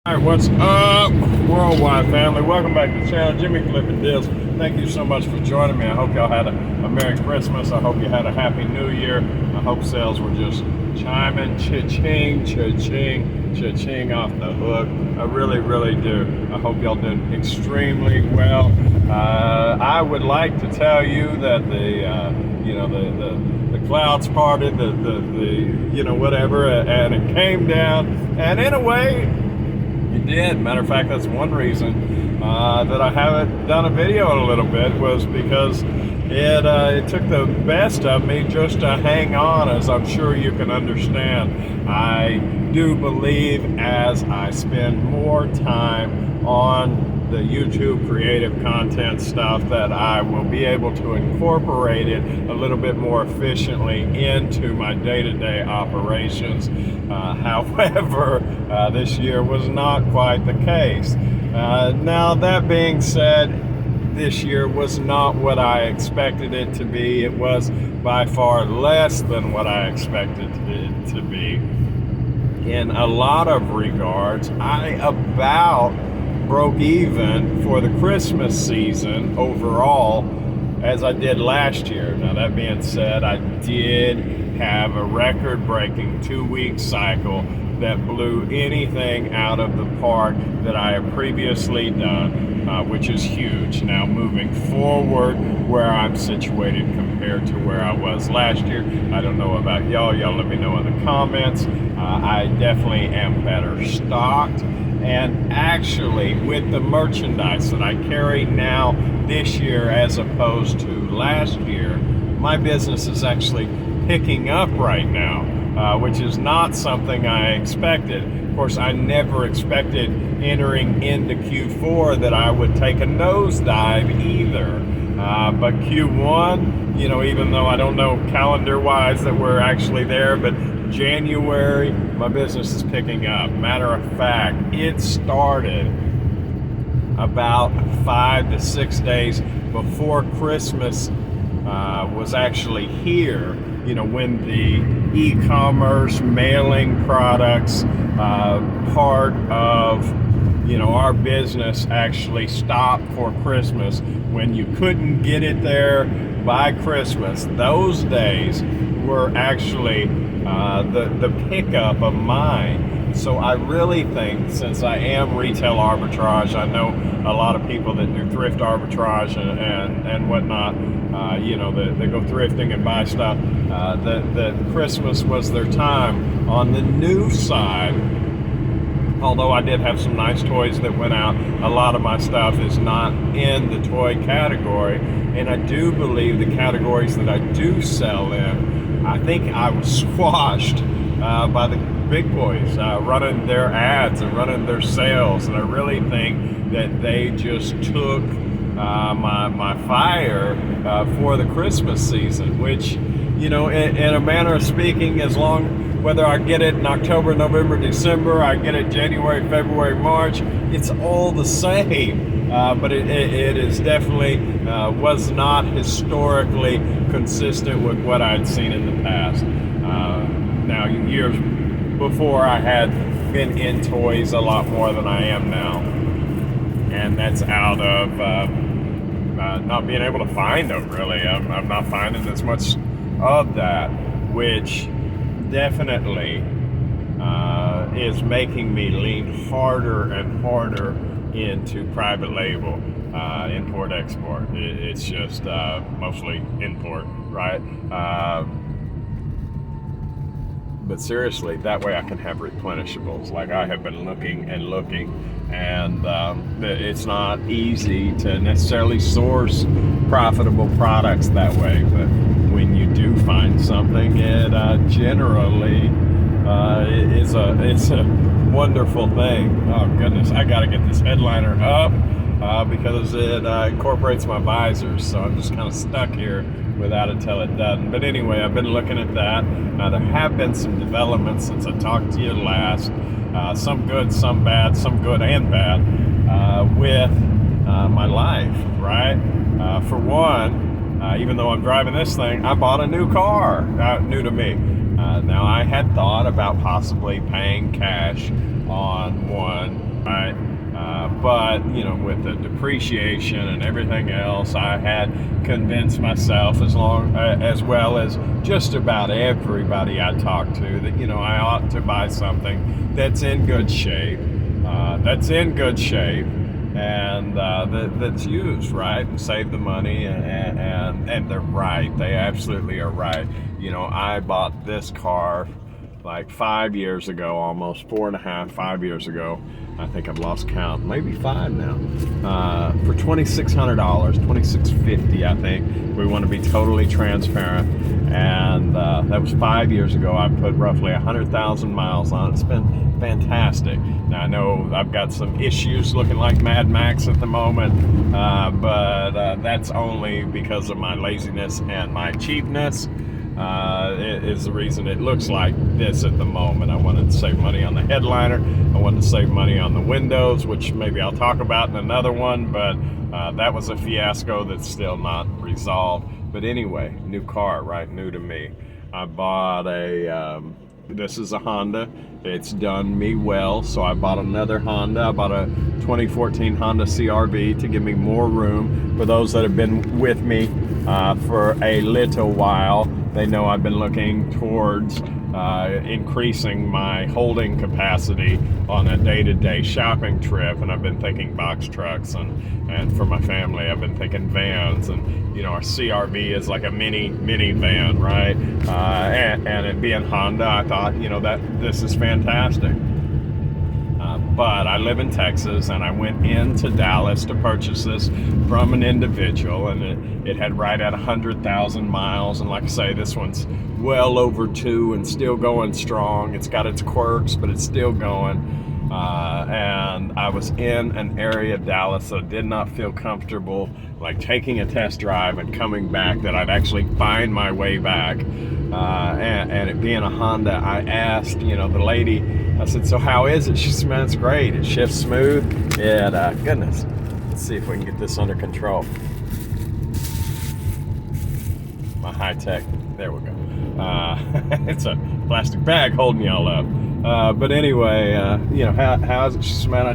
Alright, what's up, worldwide family? Welcome back to the channel, Jimmy Flippin' Deals. Thank you so much for joining me. I hope y'all had a Merry Christmas. I hope you had a Happy New Year. I hope sales were just chiming, cha-ching, cha-ching, cha-ching off the hook. I really, really do. I hope y'all did extremely well. I would like to tell you that the clouds parted, whatever, and it came down, and in a way, it did. Matter of fact, that's one reason that I haven't done a video in a little bit, was because it took the best of me just to hang on, as I'm sure you can understand. I do believe as I spend more time on the YouTube creative content stuff that I will be able to incorporate it a little bit more efficiently into my day-to-day operations. However, this year was not quite the case. Now, that being said, this year was not what I expected it to be. It was by far less than what I expected it to be. In a lot of regards, I about broke even for the Christmas season overall as I did last year. Now, that being said, I did have a record-breaking 2-week cycle that blew anything out of the park that I have previously done, which is huge. Now, moving forward, where I'm situated compared to where I was last year, I don't know about y'all. Y'all let me know in the comments. I definitely am better stocked. And actually, with the merchandise that I carry now this year as opposed to last year, my business is actually picking up right now, which is not something I expected. Of course, I never expected entering into Q4 that I would take a nosedive either. But Q1, even though I don't know calendar-wise that we're actually there, but January, my business is picking up. Matter of fact, it started about 5 to 6 days before Christmas was actually here. When the e-commerce mailing products part of our business actually stopped for Christmas, when you couldn't get it there by Christmas, those days were actually the pickup of mine. So I really think, since I am retail arbitrage, I know a lot of people that do thrift arbitrage and whatnot, that go thrifting and buy stuff, that Christmas was their time. On the new side, although I did have some nice toys that went out, a lot of my stuff is not in the toy category, and I do believe the categories that I do sell in, I think I was squashed by the big boys running their ads and running their sales, and I really think that they just took my fire for the Christmas season, which, in a manner of speaking, whether I get it in October, November, December, I get it January, February, March, it's all the same. But it is definitely was not historically consistent with what I'd seen in the past. Now, years before, I had been in toys a lot more than I am now. And that's out of not being able to find them, really. I'm not finding as much of that, which definitely is making me lean harder and harder into private label, import export. It's just mostly import, right? But seriously, that way I can have replenishables. Like, I have been looking and looking, and it's not easy to necessarily source profitable products that way, but when you do find something, it generally it's a wonderful thing. Oh goodness, I gotta get this headliner up because it incorporates my visors, so I'm just kind of stuck here without it till it doesn't. But anyway, I've been looking at that. There have been some developments since I talked to you last, some good, some bad, some good and bad, with my life, right? For one, even though I'm driving this thing, I bought a new car, new to me. Now, I had thought about possibly paying cash on one you know, with the depreciation and everything else, I had convinced myself, as well as just about everybody I talked to, that, you know, I ought to buy something that's in good shape, and that's used, right, and save the money, and they're right. They absolutely are right. You know, I bought this car like 5 years ago, almost 4.5, 5 years ago. I think I've lost count, maybe 5 now, for $2,600, $2,650, I think. We want to be totally transparent. And that was 5 years ago. I put roughly 100,000 miles on it. It's been fantastic. Now, I know I've got some issues looking like Mad Max at the moment, but that's only because of my laziness and my cheapness. Is the reason it looks like this at the moment. I wanted to save money on the headliner. I wanted to save money on the windows, which maybe I'll talk about in another one, but that was a fiasco that's still not resolved. But anyway, new car, right? New to me. I bought this is a Honda. It's done me well, so I bought another Honda. I bought a 2014 Honda CR-V to give me more room. For those that have been with me for a little while, they know I've been looking towards increasing my holding capacity on a day-to-day shopping trip, and I've been thinking box trucks, and for my family I've been thinking vans, and you know, our CR-V is like a mini van, right? And it being Honda, I thought, you know, that this is fantastic. But I live in Texas, and I went into Dallas to purchase this from an individual, and it had right at 100,000 miles. And like I say, this one's well over 2 and still going strong. It's got its quirks, but it's still going. And I was in an area of Dallas that I did not feel comfortable, like taking a test drive and coming back, that I'd actually find my way back. And it being a Honda, I asked, you know, the lady, I said, so how is it? She said, man, it's great. It shifts smooth. And goodness, let's see if we can get this under control. My high tech, there we go. It's a plastic bag holding y'all up. But anyway, you know, how is it? She said, man, I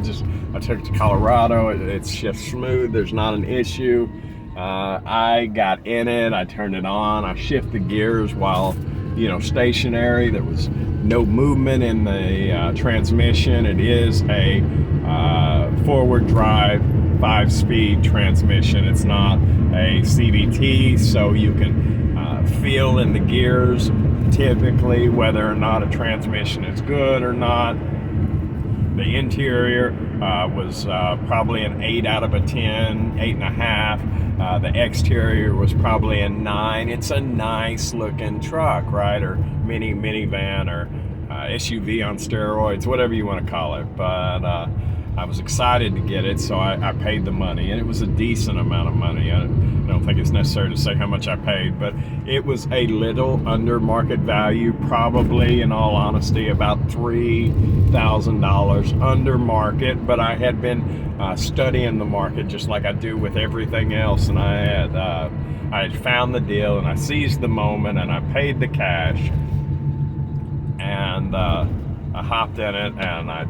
took it to Colorado. It shifts smooth. There's not an issue. I got in it. I turned it on. I shift the gears while, you know, stationary. There was no movement in the transmission. It is a forward drive 5-speed transmission. It's not a CVT, so you can feel in the gears typically whether or not a transmission is good or not. The interior was probably an 8 out of a 10, 8.5. The exterior was probably a 9. It's a nice looking truck, right? Or minivan, or SUV on steroids, whatever you want to call it. But I was excited to get it, so I paid the money, and it was a decent amount of money. I don't think it's necessary to say how much I paid, but it was a little under market value, probably, in all honesty, about $3,000 under market. But I had been studying the market just like I do with everything else, and I had found the deal, and I seized the moment, and I paid the cash, and I hopped in it, and I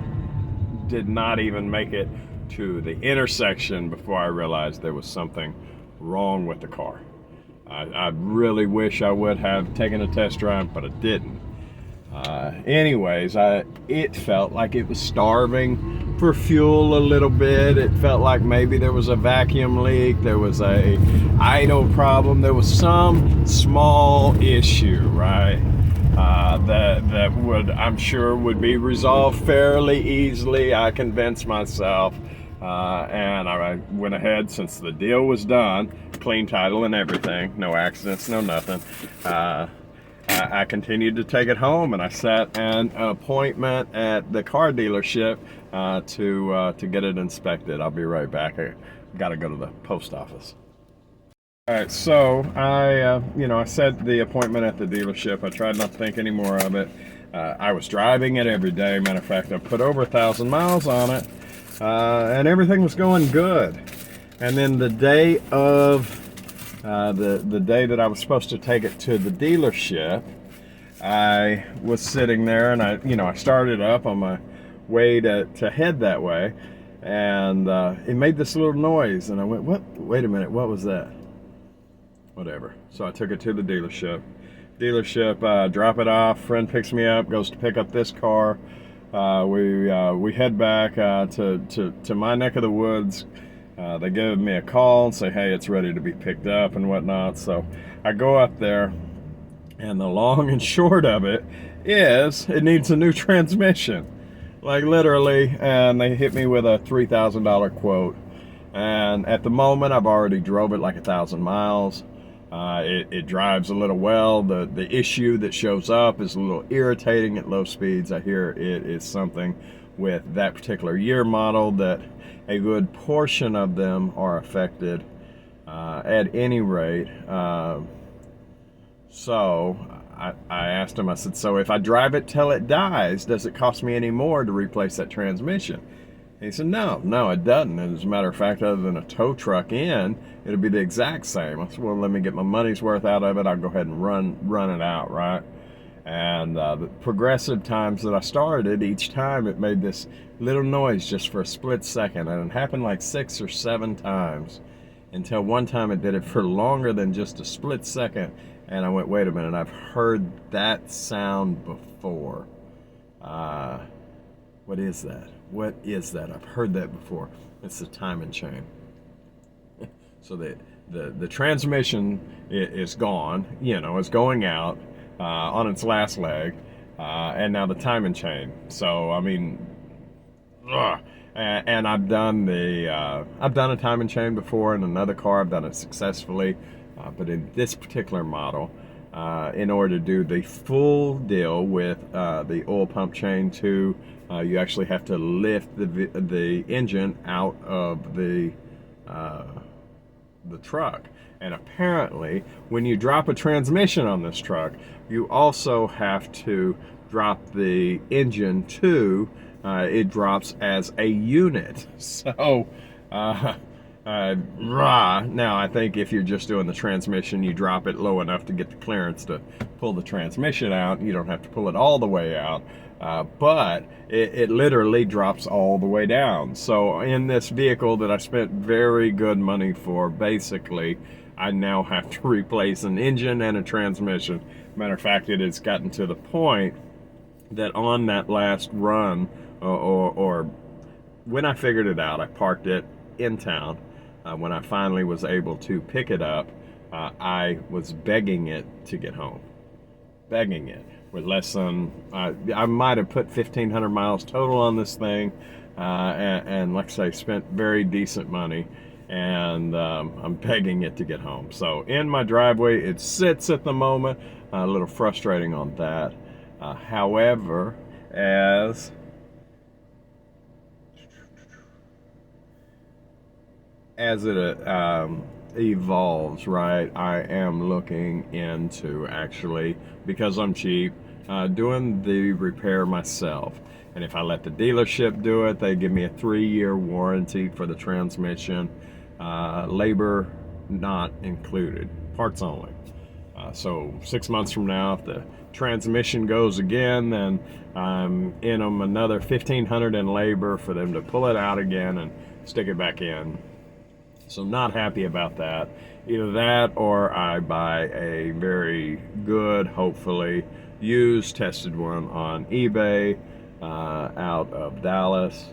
did not even make it to the intersection before I realized there was something wrong with the car. I really wish I would have taken a test drive, but I didn't. Anyways, it felt like it was starving for fuel a little bit. It felt like maybe there was a vacuum leak, there was a idle problem, there was some small issue, right? That would, I'm sure, would be resolved fairly easily. I convinced myself, and I went ahead, since the deal was done, clean title and everything, no accidents, no nothing. I continued to take it home, and I set an appointment at the car dealership to get it inspected. I'll be right back. I got to go to the post office. All right, so I set the appointment at the dealership. I tried not to think any more of it. I was driving it every day. Matter of fact, I put over 1,000 miles on it, and everything was going good. And then the day of the day that I was supposed to take it to the dealership, I was sitting there, and I started up on my way to head that way, and it made this little noise, and I went, what? Wait a minute, what was that? Whatever. So I took it to the dealership. Drop it off. Friend picks me up, goes to pick up this car. We head back to my neck of the woods. They give me a call and say, hey, it's ready to be picked up and whatnot. So I go up there, and the long and short of it is it needs a new transmission. Like literally, and they hit me with a $3,000 quote. And at the moment, I've already drove it like 1,000 miles. It drives a little well. The issue that shows up is a little irritating at low speeds. I hear it is something with that particular year model that a good portion of them are affected. At any rate, so I asked him, I said, so if I drive it till it dies, does it cost me any more to replace that transmission? And he said, no, it doesn't. And as a matter of fact, other than a tow truck in, it'll be the exact same. I said, well, let me get my money's worth out of it. I'll go ahead and run it out, right? And the progressive times that I started, each time it made this little noise just for a split second. And it happened like 6 or 7 times until one time it did it for longer than just a split second. And I went, wait a minute, I've heard that sound before. What is that? What is that? I've heard that before. It's the timing chain. So the transmission is gone, it's going out on its last leg, and now the timing chain. So I mean, and I've done a timing chain before in another car. I've done it successfully, but in this particular model, in order to do the full deal with the oil pump chain too, you actually have to lift the engine out of the truck. And apparently, when you drop a transmission on this truck, you also have to drop the engine too. It drops as a unit. So, now I think if you're just doing the transmission, you drop it low enough to get the clearance to pull the transmission out. You don't have to pull it all the way out. But it literally drops all the way down. So in this vehicle that I spent very good money for, basically, I now have to replace an engine and a transmission. Matter of fact, it has gotten to the point that on that last run, or when I figured it out, I parked it in town. When I finally was able to pick it up, I was begging it to get home. Begging it. With less than, I might have put 1,500 miles total on this thing, and like I say, spent very decent money, and I'm begging it to get home. So in my driveway, it sits at the moment, a little frustrating on that. However, as it evolves, right, I am looking into actually, because I'm cheap, doing the repair myself. And if I let the dealership do it, they give me a 3-year warranty for the transmission, labor not included, parts only. So 6 months from now, if the transmission goes again, then I'm in them another $1,500 in labor for them to pull it out again and stick it back in. So not happy about that. Either that or I buy a very good, hopefully used, tested one on eBay out of Dallas.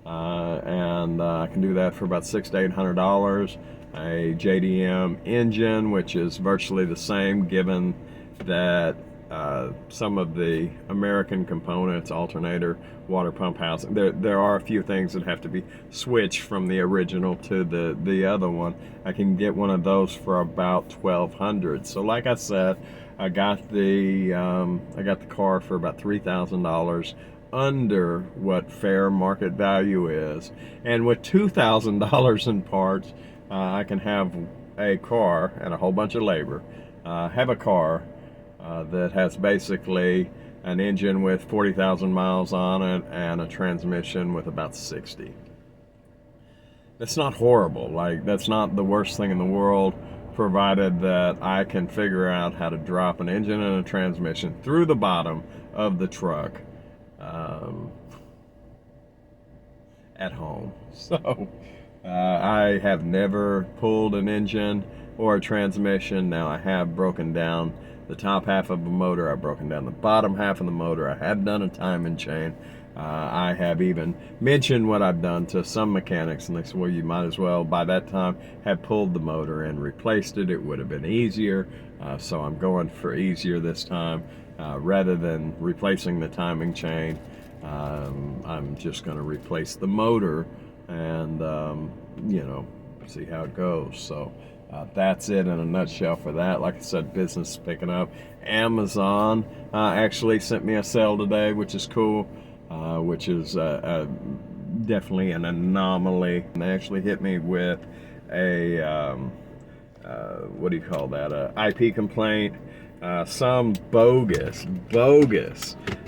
And I can do that for about $600 to $800. A JDM engine, which is virtually the same, given that some of the American components, alternator, water pump housing, there are a few things that have to be switched from the original to the other one. I can get one of those for about $1,200. So like I said, I got the car for about $3,000 under what fair market value is, and with $2,000 in parts, I can have a car and a whole bunch of labor, have a car that has basically an engine with 40,000 miles on it and a transmission with about 60. That's not horrible. Like, that's not the worst thing in the world, provided that I can figure out how to drop an engine and a transmission through the bottom of the truck. at home. So I have never pulled an engine or a transmission. Now I have broken down the top half of a motor. I've broken down the bottom half of the motor. I have done a timing chain. I have even mentioned what I've done to some mechanics, and they said, well, you might as well, by that time, have pulled the motor and replaced it. It would have been easier. So I'm going for easier this time. Rather than replacing the timing chain, I'm just going to replace the motor and, see how it goes. So that's it in a nutshell for that. Like I said, business is picking up. Amazon actually sent me a sale today, which is cool, which is definitely an anomaly. And they actually hit me with a, what do you call that, a IP complaint. Some bogus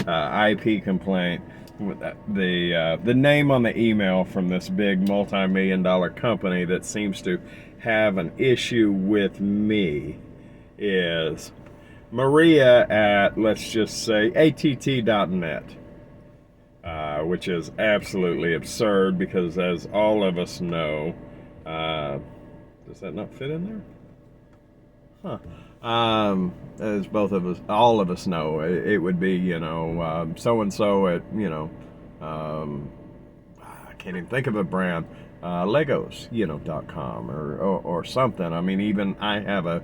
IP complaint. The name on the email from this big multi-million-dollar company that seems to have an issue with me is Maria at, let's just say, att.net, which is absolutely absurd because, as all of us know, does that not fit in there? As all of us know, it would be, so-and-so at, I can't even think of a brand, Legos, .com or something. I mean, even I have a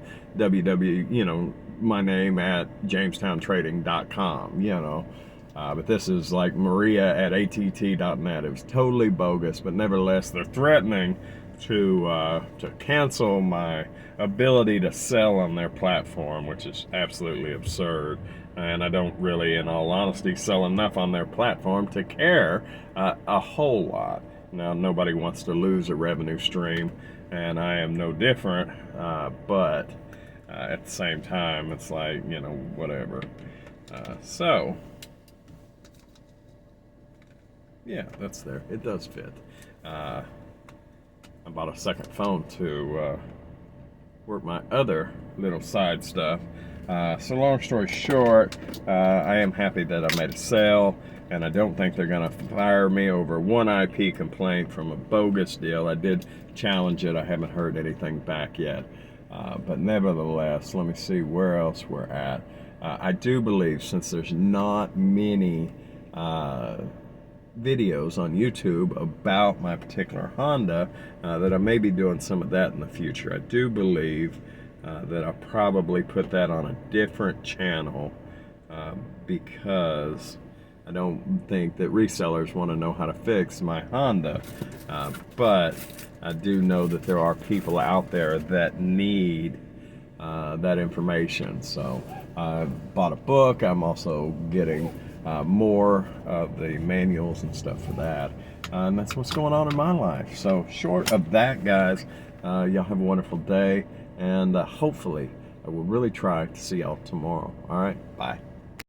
my name at JamestownTrading.com, but this is like Maria at att.net. It was totally bogus, but nevertheless, they're threatening to cancel my ability to sell on their platform, which is absolutely absurd. And I don't really, in all honesty, sell enough on their platform to care a whole lot. Now, nobody wants to lose a revenue stream, and I am no different, but at the same time, it's like, whatever. So, yeah, that's there. It does fit. I bought a second phone to work my other little side stuff. So long story short, I am happy that I made a sale, and I don't think they're going to fire me over one IP complaint from a bogus deal. I did challenge it. I haven't heard anything back yet. But nevertheless, let me see where else we're at. I do believe, since there's not many videos on YouTube about my particular Honda, that I may be doing some of that in the future. I do believe that I'll probably put that on a different channel because I don't think that resellers want to know how to fix my Honda, but I do know that there are people out there that need that information. So I bought a book. I'm also getting more of the manuals and stuff for that, and that's what's going on in my life. So short of that, guys, y'all have a wonderful day, and hopefully I will really try to see y'all tomorrow. All right, bye.